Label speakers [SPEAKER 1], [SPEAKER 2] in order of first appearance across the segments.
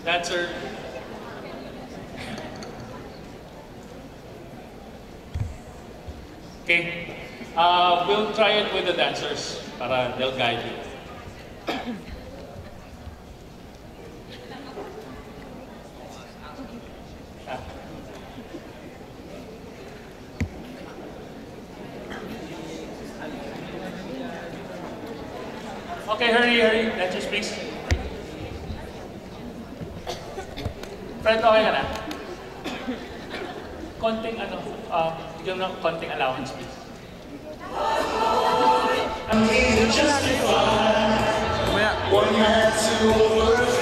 [SPEAKER 1] Dancer. Okay. We'll try it with the dancers para they'll guide you. Okay, hurry. Dancers, please. Fred, okay ka na? Konting bigyan mo ng konting allowance, please. I'm here to justify what you had to overcome.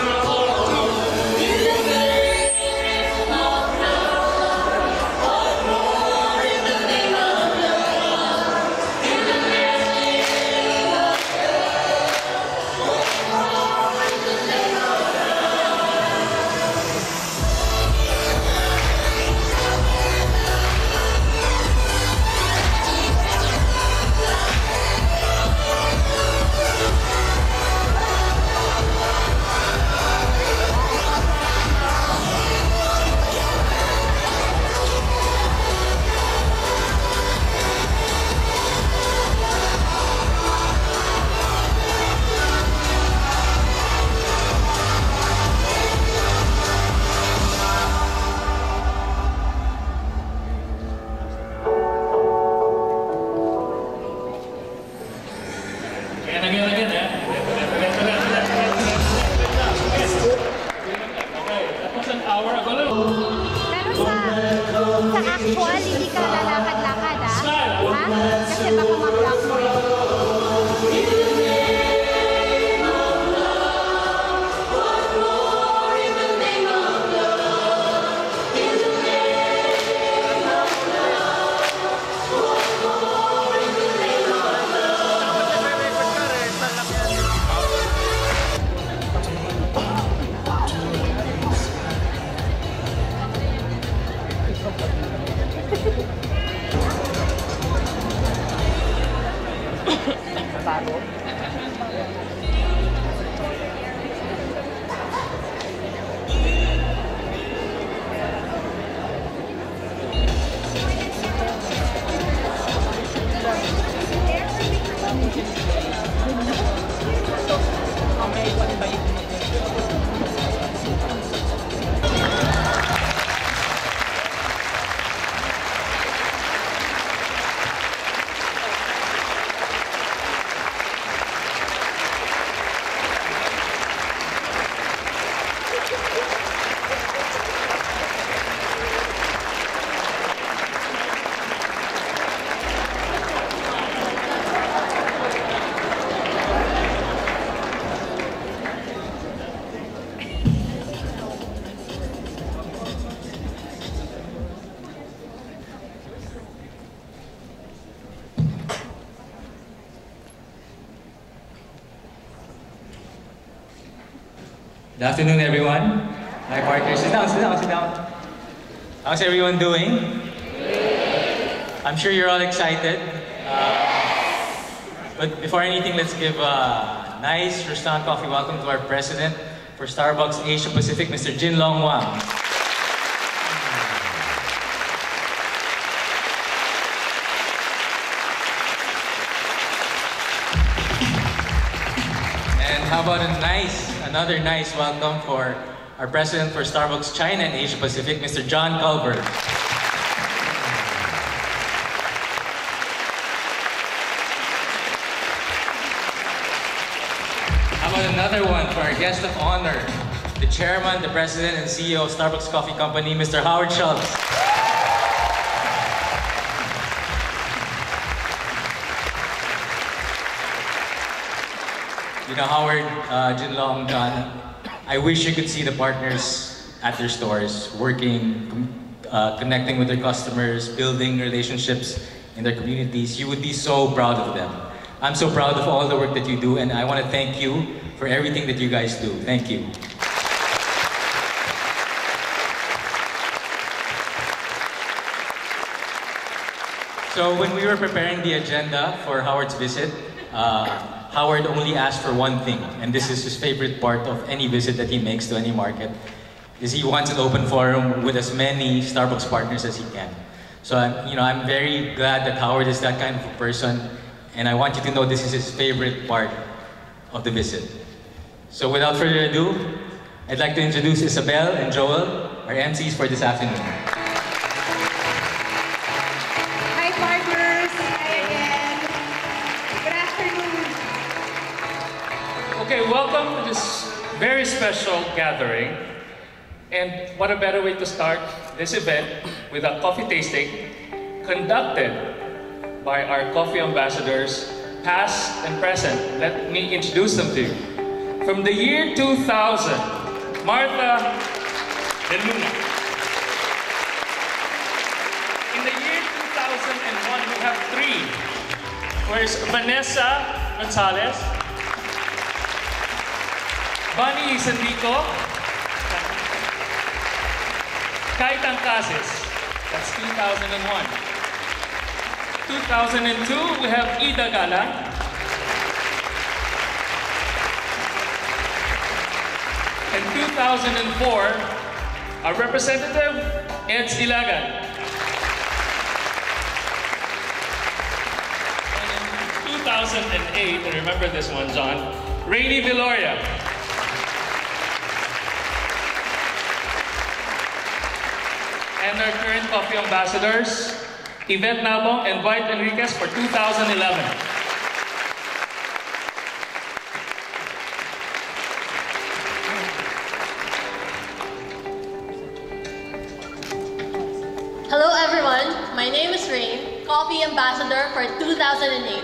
[SPEAKER 2] Actual, hindi ka lalakad-lakad, ha? Kasi baka ma-block mo eh. Bago.
[SPEAKER 3] Good afternoon, everyone. My partner, sit down. How's everyone doing? I'm sure you're all excited. But before anything, let's give a nice restaurant coffee welcome to our president for Starbucks Asia Pacific, Mr. Jin Long Wang. And how about another nice welcome for our president for Starbucks China and Asia Pacific, Mr. John Culver. How about another one for our guest of honor, the chairman, the president, and CEO of Starbucks Coffee Company, Mr. Howard Schultz. You know, Howard, Jinlong, John, I wish you could see the partners at their stores, working, connecting with their customers, building relationships in their communities. You would be so proud of them. I'm so proud of all the work that you do, and I want to thank you for everything that you guys do. Thank you. So when we were preparing the agenda for Howard's visit, Howard only asks for one thing, and this is his favorite part of any visit that he makes to any market, is he wants an open forum with as many Starbucks partners as he can. So I'm very glad that Howard is that kind of a person, and I want you to know this is his favorite part of the visit. So without further ado, I'd like to introduce Isabel and Joel, our MCs for this afternoon.
[SPEAKER 2] Hi, partners! Hi again! Good afternoon!
[SPEAKER 4] Okay, welcome to this very special gathering. And what a better way to start this event with a coffee tasting conducted by our coffee ambassadors, past and present. Let me introduce them to you. From the year 2000, Martha De Luna. In the year 2001, we have three. Where's Vanessa Gonzalez, Bunny Sandico, Kai Tangkasis. That's 2001. 2002, we have Ida Gala. In 2004, our representative, Ed Ilagan. And in 2008, and remember this one, John, Rainy Viloria. And our current coffee ambassadors, Yvette Nabong and Dwight Enriquez for 2011.
[SPEAKER 5] Hello everyone, my name is Rain, Coffee Ambassador for 2008.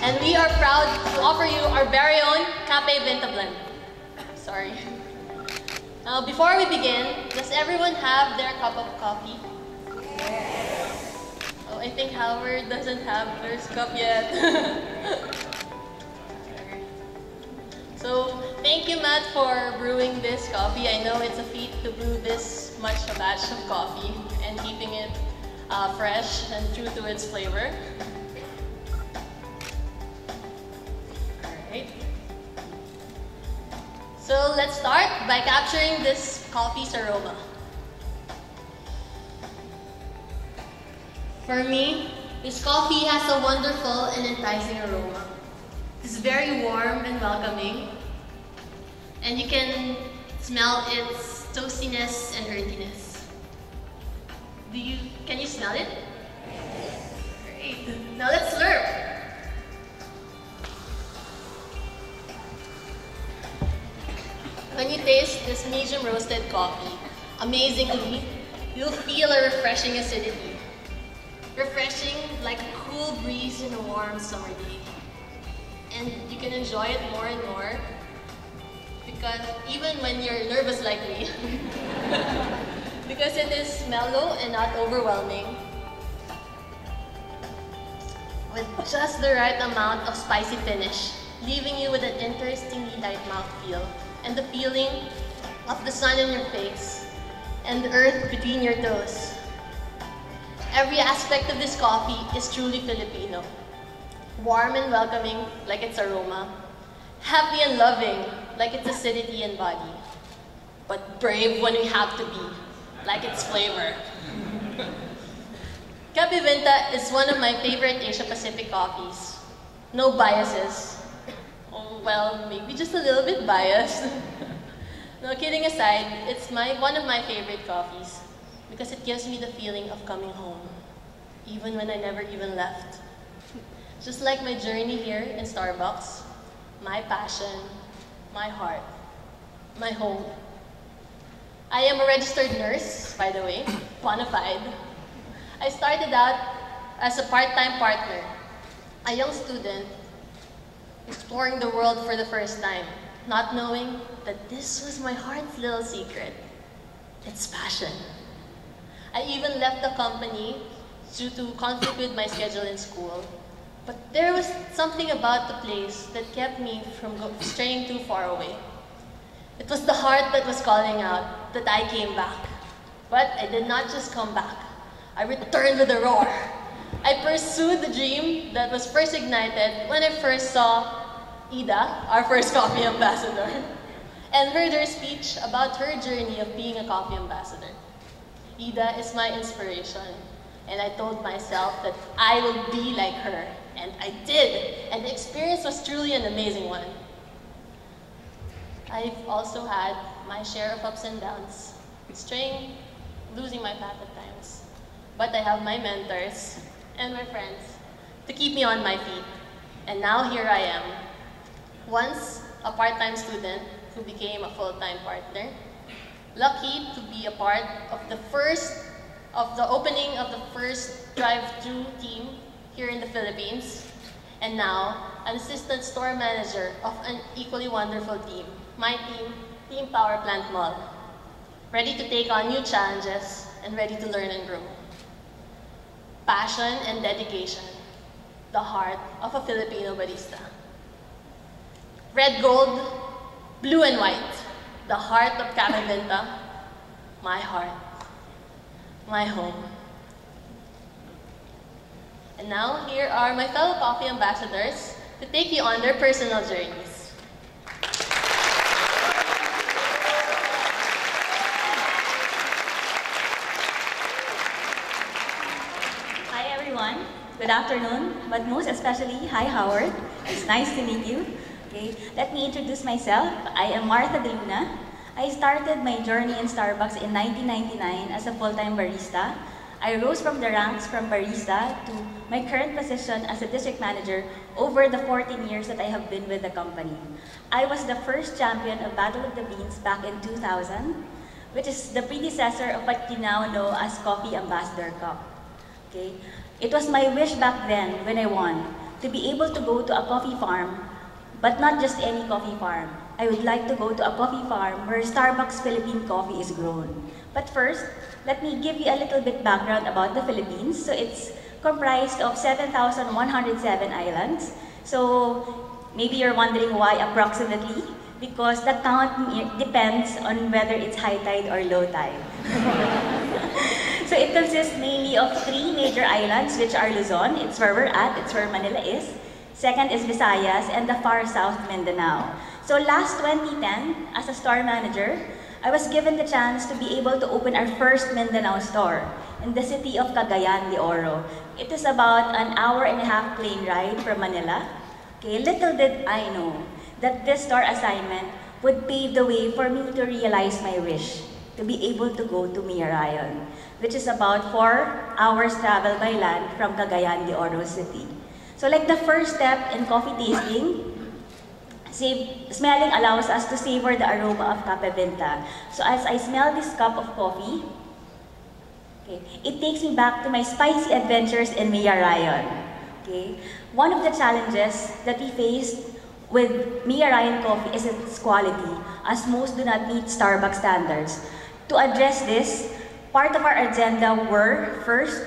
[SPEAKER 5] And we are proud to offer you our very own Cafe Venta Blend. Sorry. Now, before we begin, does everyone have their cup of coffee? Oh, I think Howard doesn't have his cup yet. So, thank you, Matt, for brewing this coffee. I know it's a feat to brew this much a batch of coffee and keeping it fresh and true to its flavor. Alright. So let's start by capturing this coffee's aroma. For me, this coffee has a wonderful and enticing aroma. It's very warm and welcoming, and you can smell its toastiness and earthiness. Can you smell it? Great. Now let's slurp. When you taste this medium roasted coffee, amazingly, you'll feel a refreshing acidity. Refreshing like a cool breeze in a warm summer day. And you can enjoy it more and more because even when you're nervous like me, because it is mellow and not overwhelming, with just the right amount of spicy finish, leaving you with an interestingly light mouthfeel and the feeling of the sun in your face and the earth between your toes. Every aspect of this coffee is truly Filipino. Warm and welcoming, like its aroma. Happy and loving, like its acidity and body. But brave when we have to be, like its flavor. Cafe Venta is one of my favorite Asia-Pacific coffees. No biases. Oh, well, maybe just a little bit biased. No, kidding aside, it's one of my favorite coffees because it gives me the feeling of coming home, even when I never even left. Just like my journey here in Starbucks, my passion, my heart, my home. I am a registered nurse, by the way, bona fide. I started out as a part-time partner, a young student exploring the world for the first time, not knowing that this was my heart's little secret. It's passion. I even left the company due to conflict with my schedule in school. But there was something about the place that kept me from straying too far away. It was the heart that was calling out that I came back. But I did not just come back. I returned with a roar. I pursued the dream that was first ignited when I first saw Ida, our first coffee ambassador, and heard her speech about her journey of being a coffee ambassador. Ida is my inspiration, and I told myself that I will be like her, and I did, and the experience was truly an amazing one. I've also had my share of ups and downs, straying, losing my path at times, but I have my mentors and my friends to keep me on my feet, and now here I am, once a part-time student who became a full-time partner, lucky to be a part of the opening of the first drive-thru team here in the Philippines, and now an assistant store manager of an equally wonderful team, my team, Team Power Plant Mall, ready to take on new challenges and ready to learn and grow. Passion and dedication, the heart of a Filipino barista. Red gold, blue and white, the heart of Capivinta, my heart, my home. And now, here are my fellow coffee ambassadors to take you on their personal journeys.
[SPEAKER 6] Hi everyone, good afternoon, but most especially, hi Howard, it's nice to meet you. Okay, let me introduce myself. I am Martha De Luna. I started my journey in Starbucks in 1999 as a full-time barista. I rose from the ranks from barista to my current position as a district manager over the 14 years that I have been with the company. I was the first champion of Battle of the Beans back in 2000, which is the predecessor of what you now know as Coffee Ambassador Cup. Okay? It was my wish back then when I won to be able to go to a coffee farm, but not just any coffee farm. I would like to go to a coffee farm where Starbucks Philippine coffee is grown. But first, let me give you a little bit background about the Philippines. So it's comprised of 7,107 islands. So maybe you're wondering why approximately? Because the count depends on whether it's high tide or low tide. So it consists mainly of 3 major islands, which are Luzon, it's where we're at, it's where Manila is. Second is Visayas, and the far south Mindanao. So last 2010, as a store manager, I was given the chance to be able to open our first Mindanao store in the city of Cagayan de Oro. It is about an hour-and-a-half plane ride from Manila. Okay, little did I know that this store assignment would pave the way for me to realize my wish to be able to go to Miyarayon, which is about 4 hours travel by land from Cagayan de Oro City. So like the first step in coffee tasting, smelling allows us to savor the aroma of Capivinta. So as I smell this cup of coffee, okay, it takes me back to my spicy adventures in Miyarayon. Okay? One of the challenges that we faced with Miyarayon coffee is its quality, as most do not meet Starbucks standards. To address this, part of our agenda were, first,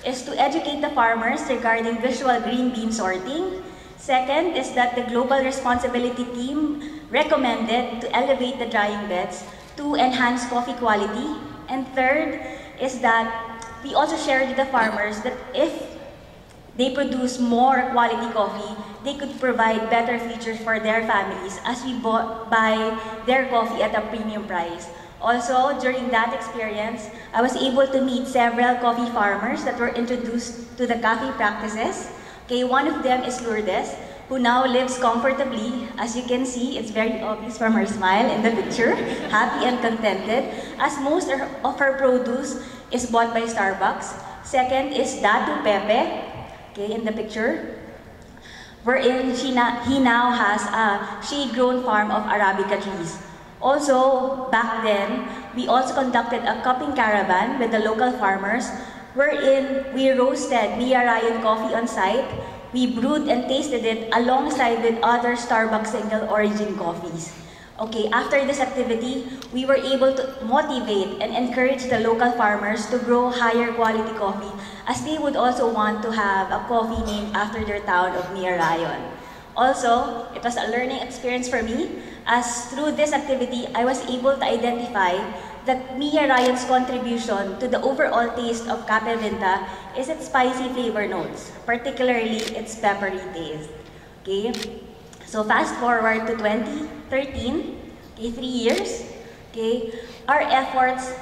[SPEAKER 6] is to educate the farmers regarding visual green bean sorting. Second is that the Global Responsibility Team recommended to elevate the drying beds to enhance coffee quality. And third is that we also shared with the farmers that if they produce more quality coffee, they could provide better features for their families as we buy their coffee at a premium price. Also, during that experience, I was able to meet several coffee farmers that were introduced to the coffee practices. Okay, one of them is Lourdes, who now lives comfortably. As you can see, it's very obvious from her smile in the picture, happy and contented, as most of her produce is bought by Starbucks. Second is Datu Pepe, okay, in the picture, wherein he now has a shade-grown farm of Arabica trees. Also, back then, we also conducted a cupping caravan with the local farmers, wherein we roasted Miyarayon coffee on site. We brewed and tasted it alongside with other Starbucks single origin coffees. Okay, after this activity, we were able to motivate and encourage the local farmers to grow higher quality coffee, as they would also want to have a coffee named after their town of Miyarayon. Also, it was a learning experience for me, as through this activity, I was able to identify that Miyarayon's contribution to the overall taste of Capivinta is its spicy flavor notes, particularly its peppery taste. Okay? So fast forward to 2013, okay, 3 years, okay, our efforts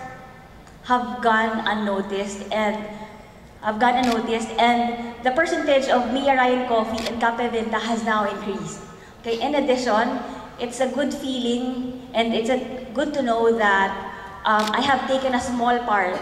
[SPEAKER 6] have gone unnoticed and the percentage of Mia Ryan coffee and Cafe Venta has now increased. Okay, in addition, it's a good feeling and it's good to know that I have taken a small part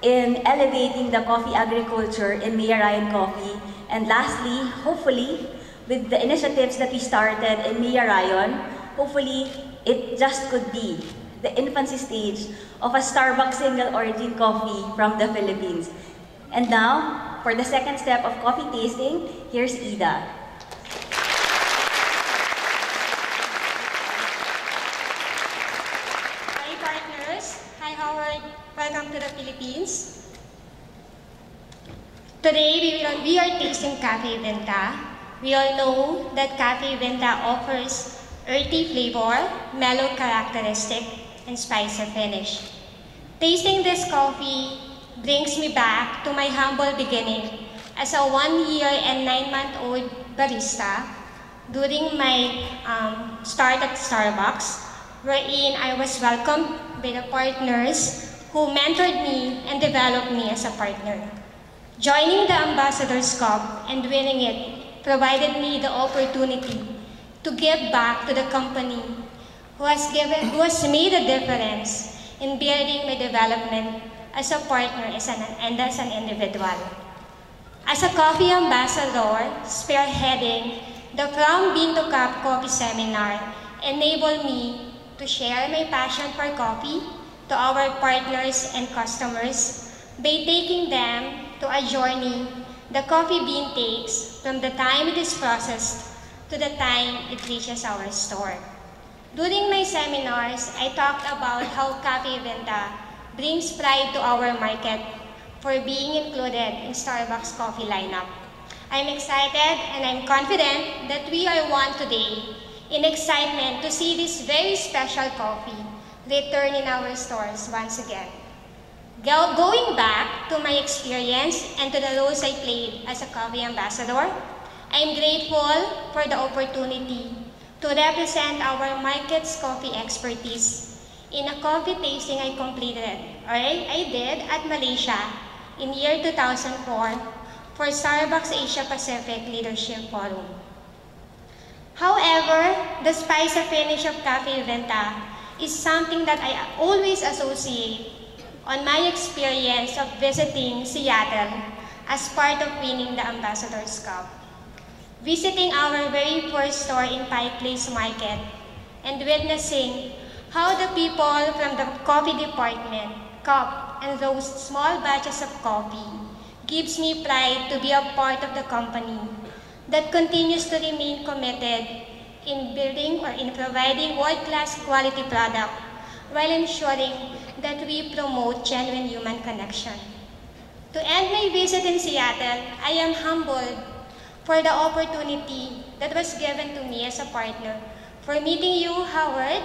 [SPEAKER 6] in elevating the coffee agriculture in Mia Ryan Coffee. And lastly, hopefully, with the initiatives that we started in Mia Ryan, hopefully it just could be the infancy stage of a Starbucks single origin coffee from the Philippines. And now, for the second step of coffee tasting, here's Ida.
[SPEAKER 7] Hi partners, hi Howard, welcome to the Philippines. Today we are tasting Cafe Venta. We all know that Cafe Venta offers earthy flavor, mellow characteristic, and spicy finish. Tasting this coffee brings me back to my humble beginning as a 1 year and 9-month-old barista during my start at Starbucks, wherein I was welcomed by the partners who mentored me and developed me as a partner. Joining the Ambassador's Cup and winning it provided me the opportunity to give back to the company who has made a difference in bearing my development as a partner and as an individual. As a coffee ambassador, spearheading the From Bean to Cup Coffee Seminar enabled me to share my passion for coffee to our partners and customers by taking them to a journey the coffee bean takes from the time it is processed to the time it reaches our store. During my seminars, I talked about how Cafe Venta brings pride to our market for being included in Starbucks coffee lineup. I'm excited and I'm confident that we are one today in excitement to see this very special coffee return in our stores once again. Going back to my experience and to the roles I played as a coffee ambassador, I'm grateful for the opportunity to represent our market's coffee expertise in a coffee tasting I did at Malaysia in year 2004 for Starbucks Asia Pacific Leadership Forum. However, the spicy finish of Cafe Venta is something that I always associate on my experience of visiting Seattle as part of winning the Ambassador's Cup. Visiting our very first store in Pike Place Market and witnessing how the people from the coffee department cup and roast small batches of coffee gives me pride to be a part of the company that continues to remain committed in building or in providing world-class quality product while ensuring that we promote genuine human connection. To end my visit in Seattle, I am humbled for the opportunity that was given to me as a partner, for meeting you, Howard,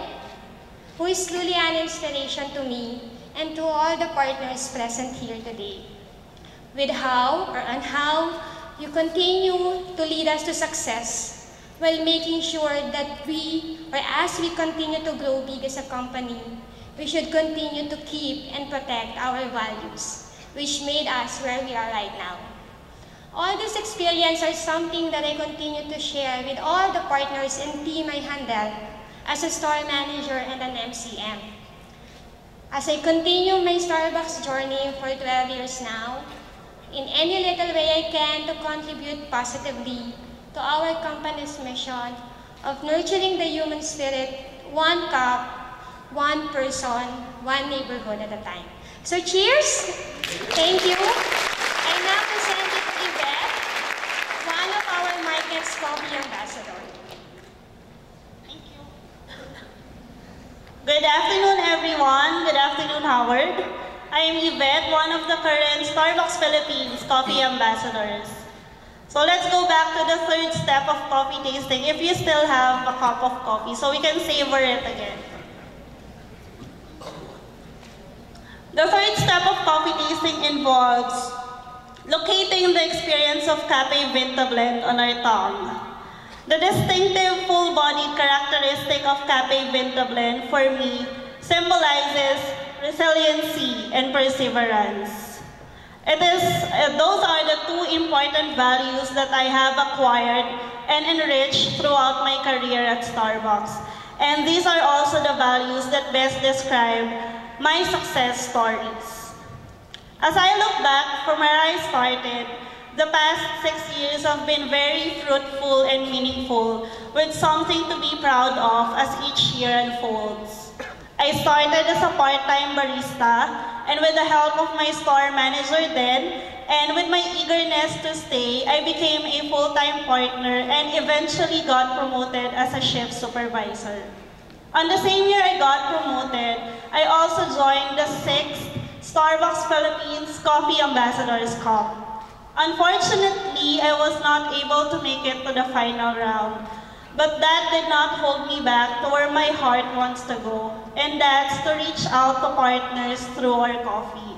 [SPEAKER 7] who is truly an inspiration to me and to all the partners present here today. On how you continue to lead us to success while making sure that as we continue to grow big as a company, we should continue to keep and protect our values, which made us where we are right now. All this experience are something that I continue to share with all the partners and team I handle as a store manager and an MCM. As I continue my Starbucks journey for 12 years now, in any little way I can to contribute positively to our company's mission of nurturing the human spirit, one cup, one person, one neighborhood at a time. So cheers! Thank you. I now present it to Yvette, one of our market's coffee ambassadors. Thank you.
[SPEAKER 8] Good afternoon, everyone. Good afternoon, Howard. I am Yvette, one of the current Starbucks Philippines coffee ambassadors. So let's go back to the third step of coffee tasting if you still have a cup of coffee so we can savor it again. The third step of coffee tasting involves locating the experience of Cafe Venta blend on our tongue. The distinctive full-bodied characteristic of Cafe Vinta Blend for me symbolizes resiliency and perseverance. Those are the two important values that I have acquired and enriched throughout my career at Starbucks. And these are also the values that best describe my success stories. As I look back from where I started, the past 6 years have been very fruitful and meaningful, with something to be proud of as each year unfolds. I started as a part-time barista, and with the help of my store manager then, and with my eagerness to stay, I became a full-time partner and eventually got promoted as a shift supervisor. On the same year I got promoted, I also joined the 6th Starbucks Philippines Coffee Ambassadors Cup. Unfortunately, I was not able to make it to the final round, but that did not hold me back to where my heart wants to go, and that's to reach out to partners through our coffee.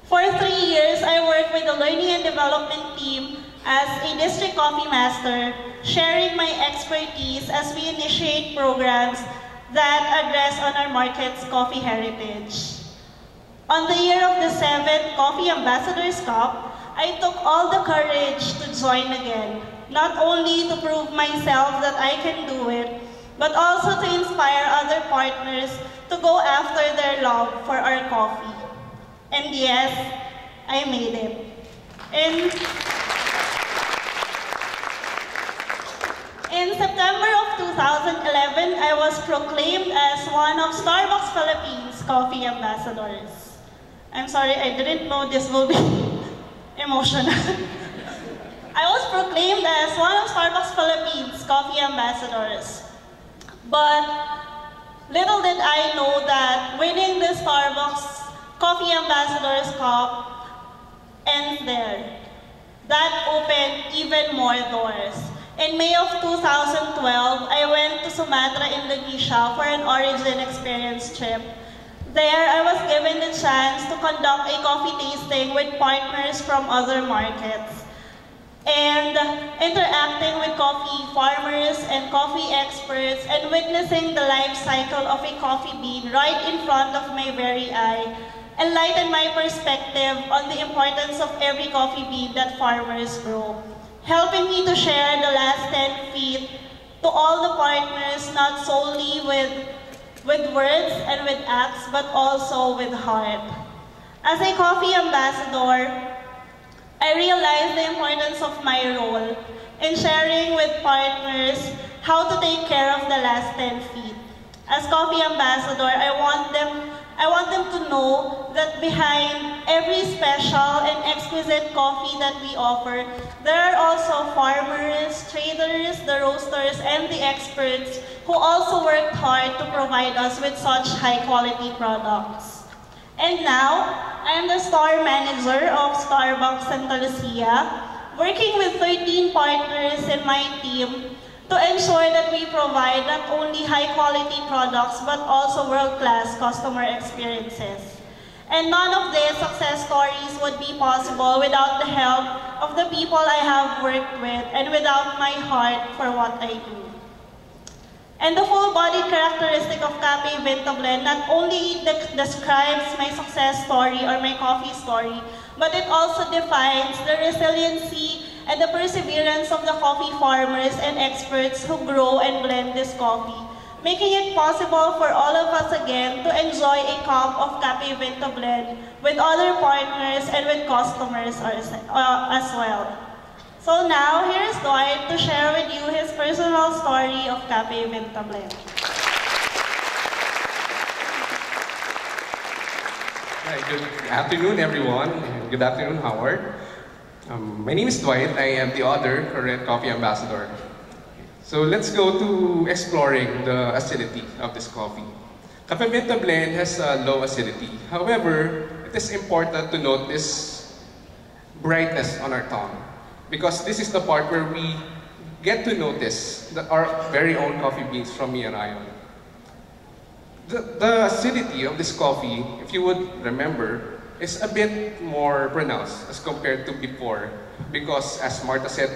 [SPEAKER 8] For 3 years, I worked with the Learning and Development team as a District Coffee Master, sharing my expertise as we initiate programs that address on our market's coffee heritage. On the year of the 7th Coffee Ambassadors Cup, I took all the courage to join again, not only to prove myself that I can do it, but also to inspire other partners to go after their love for our coffee. And yes, I made it. In September of 2011, I was proclaimed as one of Starbucks Philippines Coffee Ambassadors. I'm sorry, I didn't know this will be emotional. I was proclaimed as one of Starbucks Philippines Coffee Ambassadors. But little did I know that winning the Starbucks Coffee Ambassadors Cup ends there. That opened even more doors. In May of 2012, I went to Sumatra, Indonesia for an origin experience trip. There, I was given the chance to conduct a coffee tasting with partners from other markets and interacting with coffee farmers and coffee experts and witnessing the life cycle of a coffee bean right in front of my very eye enlightened my perspective on the importance of every coffee bean that farmers grow, helping me to share the last 10 feet to all the partners, not solely with words and with acts, but also with heart. As a coffee ambassador, I realized the importance of my role in sharing with partners how to take care of the last 10 feet. As coffee ambassador, I want them to know that behind every special and exquisite coffee that we offer, there are also farmers, traders, the roasters, and the experts who also worked hard to provide us with such high-quality products. And now, I am the store manager of Starbucks Santa Lucia, working with 13 partners in my team to ensure that we provide not only high-quality products but also world-class customer experiences. And none of these success stories would be possible without the help of the people I have worked with and without my heart for what I do. And the full-bodied characteristic of Cafe Vinta Blend not only describes my success story or my coffee story, but it also defines the resiliency and the perseverance of the coffee farmers and experts who grow and blend this coffee, making it possible for all of us again to enjoy a cup of Cafe Vinta Blend with other partners and with customers as well. So now, here is Dwight to share with you his personal story of Cafe Vinta Blend.
[SPEAKER 9] Right, good afternoon, everyone. Good afternoon, Howard. My name is Dwight. I am the other current coffee ambassador. So let's go to exploring the acidity of this coffee. Cafe Vinta Blend has a low acidity. However, it is important to note this brightness on our tongue, because this is the part where we get to notice our very own coffee beans from me and Ion. The acidity of this coffee, if you would remember, is a bit more pronounced as compared to before, because as Martha said,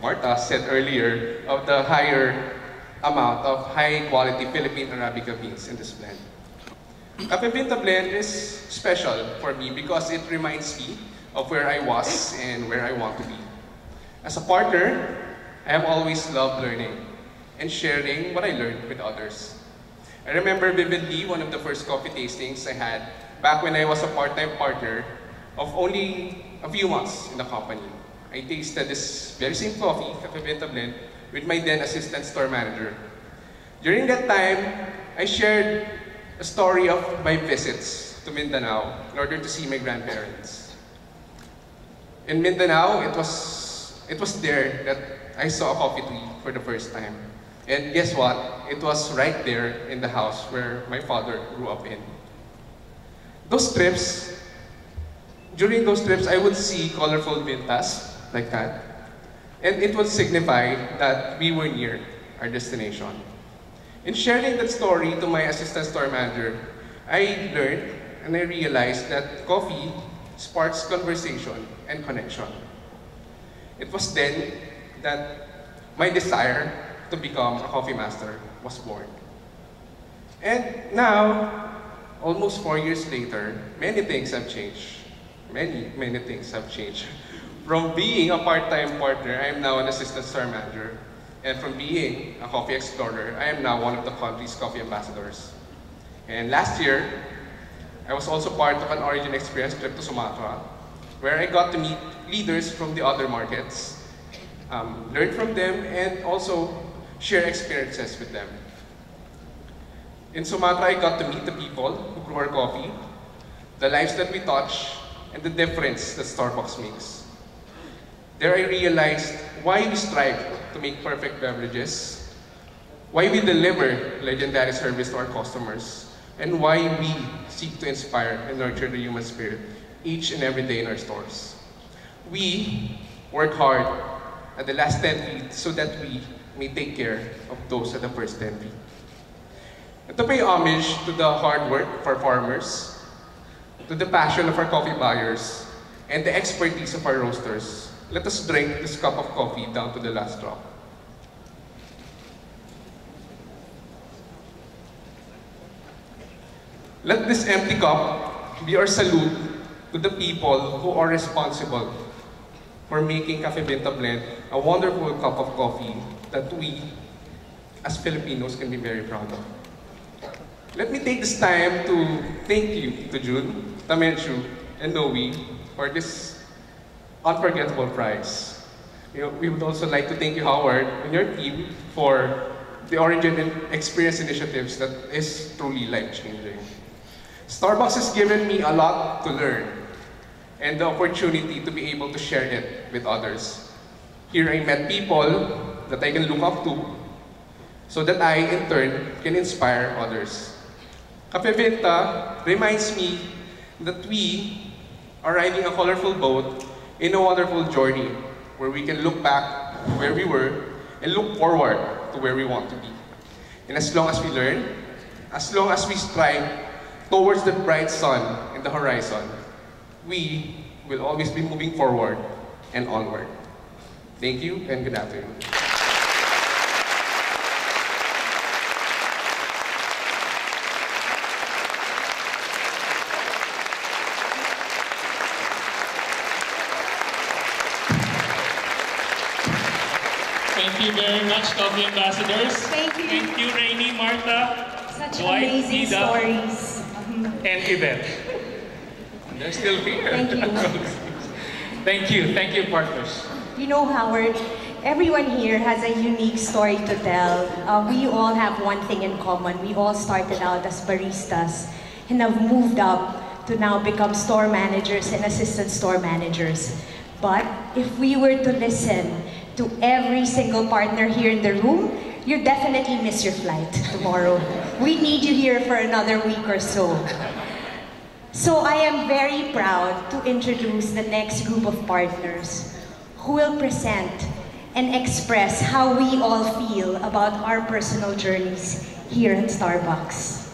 [SPEAKER 9] Marta said earlier of the higher amount of high-quality Philippine Arabica beans in this blend. Cafe Vinta blend is special for me because it reminds me of where I was and where I want to be. As a partner, I have always loved learning and sharing what I learned with others. I remember vividly one of the first coffee tastings I had back when I was a part-time partner of only a few months in the company. I tasted this very same coffee, Cafe Vinta blend, with my then assistant store manager. During that time, I shared a story of my visits to Mindanao in order to see my grandparents. In Mindanao, it was there that I saw a coffee tree for the first time. And guess what? It was right there in the house where my father grew up in. During those trips, I would see colorful vintas like that. And it would signify that we were near our destination. In sharing that story to my assistant store manager, I learned and I realized that coffee sparks conversation and connection. It was then that my desire to become a coffee master was born. And now, almost 4 years later, many things have changed. Many things have changed. From being a part-time partner, I am now an assistant store manager. And from being a coffee explorer, I am now one of the country's coffee ambassadors. And last year, I was also part of an Origin Experience trip to Sumatra, where I got to meet leaders from the other markets, learn from them, and also share experiences with them. In Sumatra, I got to meet the people who brew our coffee, the lives that we touch, and the difference that Starbucks makes. There I realized why we strive to make perfect beverages, why we deliver legendary service to our customers, and why we seek to inspire and nurture the human spirit each and every day in our stores. We work hard at the last 10 feet so that we may take care of those at the first 10 feet. And to pay homage to the hard work of our farmers, to the passion of our coffee buyers, and the expertise of our roasters, let us drink this cup of coffee down to the last drop. Let this empty cup be our salute to the people who are responsible for making Cafe Vinta Blend a wonderful cup of coffee that we, as Filipinos, can be very proud of. Let me take this time to thank you to June, Tamenshu, and Noe for this unforgettable prize. We would also like to thank you, Howard, and your team for the Origin Experience initiatives that is truly life-changing. Starbucks has given me a lot to learn and the opportunity to be able to share it with others. Here I met people that I can look up to so that I, in turn, can inspire others. Cafe Vinta reminds me that we are riding a colorful boat in a wonderful journey where we can look back to where we were and look forward to where we want to be. And as long as we learn, as long as we strive towards the bright sun in the horizon, we will always be moving forward and onward. Thank you and good afternoon.
[SPEAKER 4] Thank you very much, Coffee Ambassadors.
[SPEAKER 2] Thank you.
[SPEAKER 4] Thank you, Rainy, Martha,
[SPEAKER 2] Such
[SPEAKER 4] Dwight,
[SPEAKER 2] amazing
[SPEAKER 4] Ida,
[SPEAKER 2] stories.
[SPEAKER 4] and Yvette. They're still here.
[SPEAKER 2] Thank you.
[SPEAKER 4] Thank you, partners.
[SPEAKER 10] You know, Howard, everyone here has a unique story to tell. We all have one thing in common. We all started out as baristas and have moved up to now become store managers and assistant store managers. But if we were to listen to every single partner here in the room, you definitely miss your flight tomorrow. We need you here for another week or so. So I am very proud to introduce the next group of partners who will present and express how we all feel about our personal journeys here at Starbucks.